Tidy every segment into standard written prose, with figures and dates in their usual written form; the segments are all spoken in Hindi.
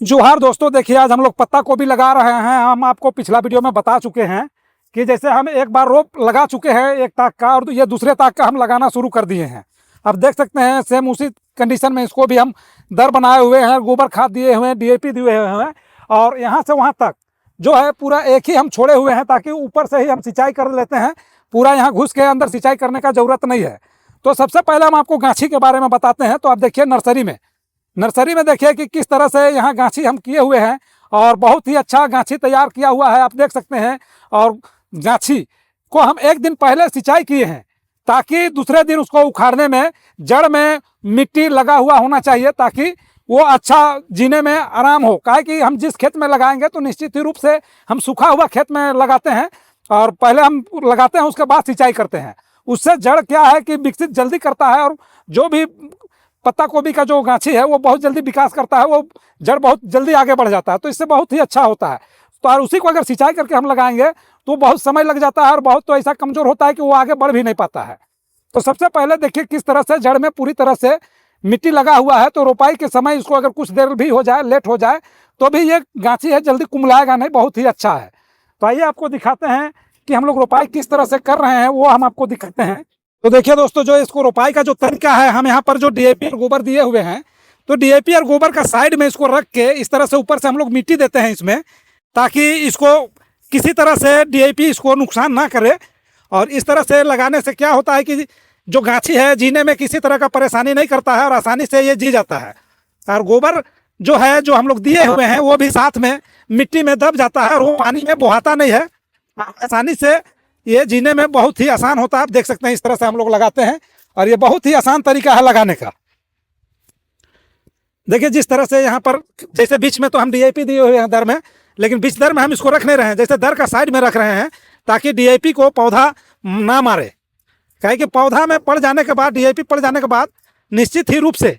जोहार दोस्तों, देखिए आज हम लोग पत्ता गोभी लगा रहे हैं। हम आपको पिछला वीडियो में बता चुके हैं कि जैसे हम एक बार रोप लगा चुके हैं एक ताक का, और ये दूसरे ताक का हम लगाना शुरू कर दिए हैं। अब देख सकते हैं सेम उसी कंडीशन में इसको भी हम दर बनाए हुए हैं, गोबर खाद दिए हुए हैं, डीएपी दिए हुए हैं, और यहाँ से वहाँ तक जो है पूरा एक ही हम छोड़े हुए हैं ताकि ऊपर से ही हम सिंचाई कर लेते हैं। पूरा यहाँ घुस के अंदर सिंचाई करने का ज़रूरत नहीं है। तो सबसे पहले हम आपको गाछी के बारे में बताते हैं। तो आप देखिए नर्सरी में देखिए कि किस तरह से यहाँ गाछी हम किए हुए हैं, और बहुत ही अच्छा गाछी तैयार किया हुआ है, आप देख सकते हैं। और गाछी को हम एक दिन पहले सिंचाई किए हैं ताकि दूसरे दिन उसको उखाड़ने में जड़ में मिट्टी लगा हुआ होना चाहिए, ताकि वो अच्छा जीने में आराम हो। काहे कि हम जिस खेत में लगाएंगे तो निश्चित ही रूप से हम सूखा हुआ खेत में लगाते हैं, और पहले हम लगाते हैं उसके बाद सिंचाई करते हैं। उससे जड़ क्या है कि विकसित जल्दी करता है, और जो भी पत्ता गोभी का जो गाछी है वो बहुत जल्दी विकास करता है, वो जड़ बहुत जल्दी आगे बढ़ जाता है, तो इससे बहुत ही अच्छा होता है। तो और उसी को अगर सिंचाई करके हम लगाएंगे तो बहुत समय लग जाता है, और बहुत तो ऐसा कमज़ोर होता है कि वो आगे बढ़ भी नहीं पाता है। तो सबसे पहले देखिए किस तरह से जड़ में पूरी तरह से मिट्टी लगा हुआ है। तो रोपाई के समय इसको अगर कुछ देर भी हो जाए, लेट हो जाए, तो भी ये गाछी है जल्दी कुमलाएगा नहीं, बहुत ही अच्छा है। तो आइए आपको दिखाते हैं कि हम लोग रोपाई किस तरह से कर रहे हैं, वो हम आपको दिखाते हैं। तो देखिए दोस्तों, जो इसको रोपाई का जो तरीका है, हम यहाँ पर जो डीएपी और गोबर दिए हुए हैं, तो डीएपी और गोबर का साइड में इसको रख के इस तरह से ऊपर से हम लोग मिट्टी देते हैं इसमें, ताकि इसको किसी तरह से डीएपी इसको नुकसान ना करे। और इस तरह से लगाने से क्या होता है कि जो गाछी है जीने में किसी तरह का परेशानी नहीं करता है, और आसानी से ये जी जाता है। और गोबर जो है जो हम लोग दिए हुए हैं वो भी साथ में मिट्टी में दब जाता है, और वो पानी में बहाता नहीं है, आसानी से ये जीने में बहुत ही आसान होता है। आप देख सकते हैं इस तरह से हम लोग लगाते हैं, और ये बहुत ही आसान तरीका है लगाने का। देखिए जिस तरह से यहाँ पर जैसे बीच में तो हम डीएपी दिए हुए हैं दर में, लेकिन बीच दर में हम इसको रख नहीं रहे हैं, जैसे दर का साइड में रख रहे हैं ताकि डीएपी को पौधा ना मारे। कहे कि पौधा में पड़ जाने के बाद, डीएपी पड़ जाने के बाद निश्चित ही रूप से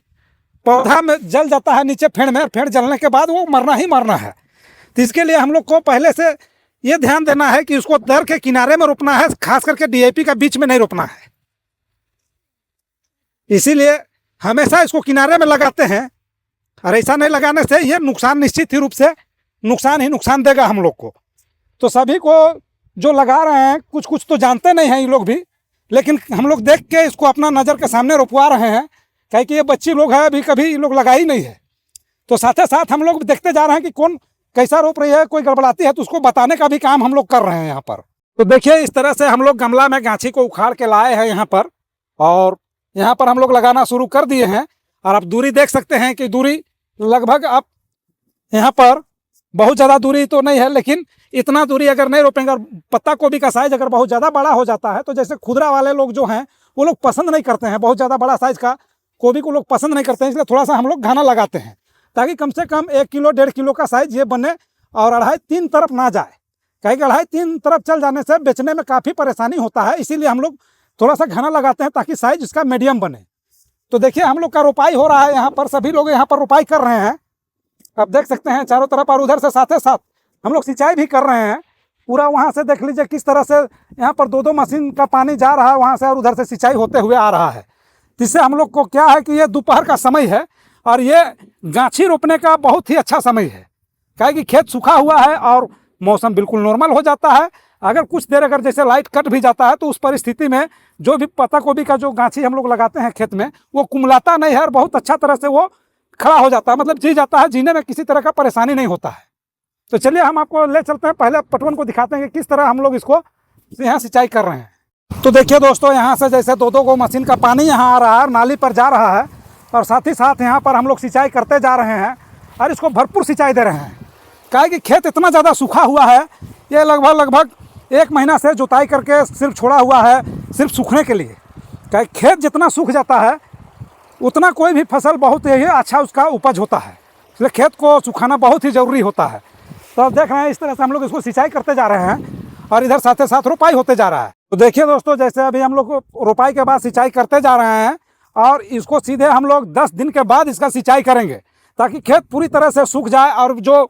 पौधा में जल जाता है नीचे फेड़ में, फेड़ जलने के बाद वो मरना ही मरना है। तो इसके लिए हम लोग को पहले से ये ध्यान देना है कि उसको दर के किनारे में रोपना है, खास करके डीएपी का बीच में नहीं रोपना है। इसीलिए हमेशा इसको किनारे में लगाते हैं, और ऐसा नहीं लगाने से ये नुकसान निश्चित ही रूप से नुकसान देगा हम लोग को। तो सभी को जो लगा रहे हैं कुछ कुछ तो जानते नहीं हैं ये लोग भी, लेकिन हम लोग देख के इसको अपना नज़र के सामने रोपवा रहे हैं, क्या कि ये बच्ची लोग हैं, अभी कभी ये लोग लगा ही नहीं है। तो साथ ही साथ हम लोग देखते जा रहे हैं कि कौन कैसा रोप रही है, कोई गड़बड़ाती है तो उसको बताने का भी काम हम लोग कर रहे हैं यहाँ पर। तो देखिए इस तरह से हम लोग गमला में गाछी को उखाड़ के लाए हैं यहाँ पर, और यहाँ पर हम लोग लगाना शुरू कर दिए हैं। और आप दूरी देख सकते हैं कि दूरी लगभग आप यहाँ पर बहुत ज़्यादा दूरी तो नहीं है, लेकिन इतना दूरी अगर नहीं रोपेंगे, और पत्ता गोभी का साइज अगर बहुत ज़्यादा बड़ा हो जाता है तो जैसे खुदरा वाले लोग जो हैं वो लोग पसंद नहीं करते हैं, बहुत ज़्यादा बड़ा साइज का गोभी को लोग पसंद नहीं करते हैं, इसलिए थोड़ा सा हम लोग घना लगाते हैं ताकि कम से कम 1 किलो 1.5 किलो का साइज ये बने, और 2.5-3 तरफ ना जाए। कहीं 2.5-3 तरफ चल जाने से बेचने में काफ़ी परेशानी होता है, इसीलिए हम लोग थोड़ा सा घना लगाते हैं ताकि साइज इसका मीडियम बने। तो देखिए हम लोग का रोपाई हो रहा है यहाँ पर, सभी लोग यहाँ पर रोपाई कर रहे हैं, आप देख सकते हैं चारों तरफ। और उधर से साथ ही साथ हम लोग सिंचाई भी कर रहे हैं पूरा। वहाँ से देख लीजिए किस तरह से यहाँ पर 2-2 मशीन का पानी जा रहा है वहाँ से, और उधर से सिंचाई होते हुए आ रहा है। जिससे हम लोग को क्या है कि ये दोपहर का समय है, और ये गाछी रोपने का बहुत ही अच्छा समय है, क्या कि खेत सूखा हुआ है और मौसम बिल्कुल नॉर्मल हो जाता है। अगर कुछ देर अगर जैसे लाइट कट भी जाता है तो उस परिस्थिति में जो भी पत्ता गोभी का जो गाछी हम लोग लगाते हैं खेत में, वो कुमलाता नहीं है, और बहुत अच्छा तरह से वो खड़ा हो जाता है, मतलब जी जाता है, जीने में किसी तरह का परेशानी नहीं होता है। तो चलिए हम आपको ले चलते हैं, पहले पटवन को दिखाते हैं कि किस तरह हम लोग इसको यहाँ सिंचाई कर रहे हैं। तो देखिए दोस्तों, यहाँ से जैसे 2-2 गो मशीन का पानी यहाँ आ रहा है, नाली पर जा रहा है, और साथ ही साथ यहाँ पर हम लोग सिंचाई करते जा रहे हैं, और इसको भरपूर सिंचाई दे रहे हैं। क्या है कि खेत इतना ज़्यादा सूखा हुआ है, ये लगभग 1 महीना से जुताई करके सिर्फ छोड़ा हुआ है, सिर्फ सूखने के लिए। क्या खेत जितना सूख जाता है उतना कोई भी फसल बहुत ही अच्छा उसका उपज होता है, इसलिए खेत को सुखाना बहुत ही ज़रूरी होता है। तो आप देख रहे हैं इस तरह से हम लोग इसको सिंचाई करते जा रहे हैं, और इधर साथ ही साथ रोपाई होते जा रहा है। तो देखिए दोस्तों, जैसे अभी हम लोग रोपाई के बाद सिंचाई करते जा रहे हैं, और इसको सीधे हम लोग 10 दिन के बाद इसका सिंचाई करेंगे ताकि खेत पूरी तरह से सूख जाए, और जो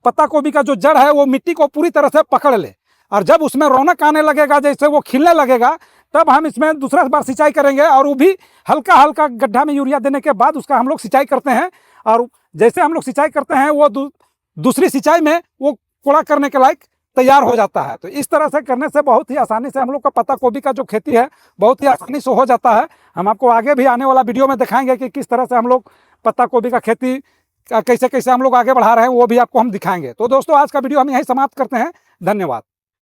पत्ता गोभी का जो जड़ है वो मिट्टी को पूरी तरह से पकड़ ले। और जब उसमें रौनक आने लगेगा, जैसे वो खिलने लगेगा, तब हम इसमें दूसरा बार सिंचाई करेंगे, और वो भी हल्का हल्का गड्ढा में यूरिया देने के बाद उसका हम लोग सिंचाई करते हैं। और जैसे हम लोग सिंचाई करते हैं वो दूसरी सिंचाई में वो कोड़ा करने के लायक तैयार हो जाता है। तो इस तरह से करने से बहुत ही आसानी से हम लोग का पत्ता गोभी का जो खेती है बहुत ही आसानी से हो जाता है। हम आपको आगे भी आने वाला वीडियो में दिखाएंगे कि किस तरह से हम लोग पत्ता गोभी का खेती कैसे कैसे हम लोग आगे बढ़ा रहे हैं, वो भी आपको हम दिखाएंगे। तो दोस्तों आज का वीडियो हम यहीं समाप्त करते हैं। धन्यवाद।